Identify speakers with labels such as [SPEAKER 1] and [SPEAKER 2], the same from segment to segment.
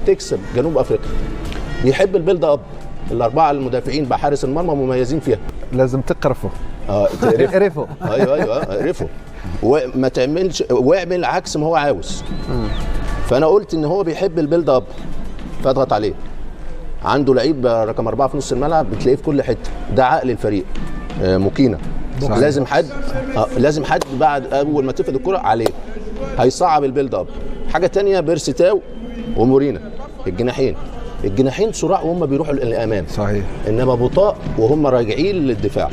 [SPEAKER 1] تكسب جنوب افريقيا. يحب البيلد اب، الاربعه المدافعين بحارس المرمى مميزين فيها.
[SPEAKER 2] لازم تقرفه.
[SPEAKER 1] تقرفه. ايوه اقرفه وما تعملش واعمل عكس ما هو عاوز. فانا قلت ان هو بيحب البيلد اب فاضغط عليه. عنده لعيب رقم 4 في نص الملعب بتلاقيه في كل حته، ده عقل الفريق. مكينه لازم حد بعد اول ما تفقد الكره عليه هيصعب البيلد اب. حاجه ثانيه بيرسيتاو ومورينا الجناحين سرعه وهم بيروحوا للامام،
[SPEAKER 2] صحيح،
[SPEAKER 1] انما بطاء وهم راجعين للدفاع.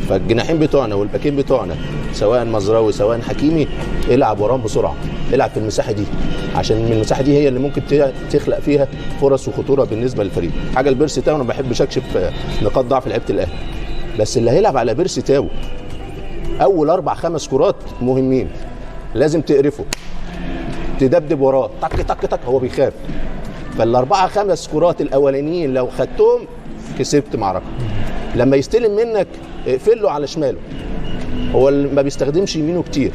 [SPEAKER 1] فالجناحين بتوعنا والباكين بتوعنا سواء مزراوي سواء حكيمي العب وراهم بسرعه، العب في المساحه دي عشان من المساحه دي هي اللي ممكن تخلق فيها فرص وخطوره بالنسبه للفريق. حاجه البيرسي تاو انا ما بحبش اكشف نقاط ضعف لعيبه الاهلي، بس اللي هيلعب على بيرسي تاو اول 4-5 كرات مهمين، لازم تقرفه تدبدب وراه تك تك تك، هو بيخاف. فال4-5 كرات الاولانيين لو خدتهم كسبت معركه. لما يستلم منك اقفل له على شماله، هو ما بيستخدمش يمينه كتير.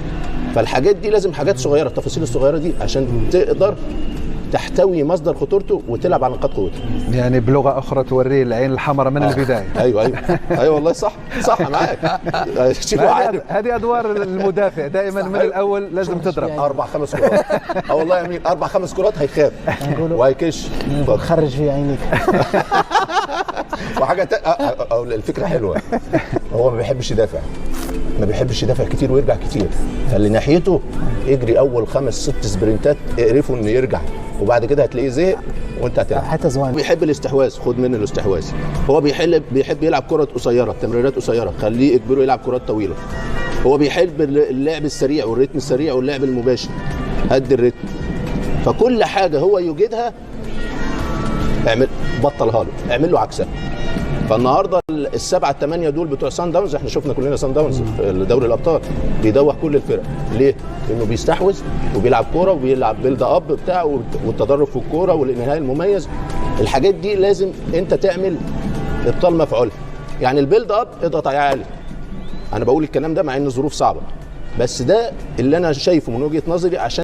[SPEAKER 1] فالحاجات دي لازم حاجات صغيره، التفاصيل الصغيره دي عشان تقدر تحتوي مصدر خطورته وتلعب على نقاط قوته.
[SPEAKER 2] يعني بلغه اخرى توريه العين الحمراء من البدايه.
[SPEAKER 1] ايوه والله صح معاك.
[SPEAKER 2] هذه ادوار المدافع دائما من الاول لازم تضرب
[SPEAKER 1] 4-5 كرات. والله يا امين 4-5 كرات هيخاف وهيكش
[SPEAKER 3] خرج في عينيك.
[SPEAKER 1] وحاجه الفكره حلوه، هو ما بيحبش يدافع كتير ويرجع كتير، فاللي ناحيته يجري اول 5-6 سبرنتات اقرفه انه يرجع، وبعد كده هتلاقيه زهق وانت هتلعب.
[SPEAKER 3] حتى زوان
[SPEAKER 1] بيحب الاستحواذ، خد منه الاستحواذ. هو بيحب يلعب كرة قصيره، تمريرات قصيره، خليه اجبره يلعب كرات طويله. هو بيحب اللعب السريع والريتم السريع واللعب المباشر، هد الريتم. فكل حاجه هو يوجدها بطلها له، اعمل له عكسها. فالنهارده ال7-8 دول بتوع سان داونز، احنا شفنا كلنا سان داونز في دوري الابطال بيدوخ كل الفرق. ليه؟ لانه بيستحوذ وبيلعب كوره وبيلعب بيلد اب بتاعه والتدرج في الكوره والانهاء المميز. الحاجات دي لازم انت تعمل ابطال مفعولها. يعني البيلد اب اضغط عليه عالي. انا بقول الكلام ده مع ان الظروف صعبه، بس ده اللي انا شايفه من وجهه نظري عشان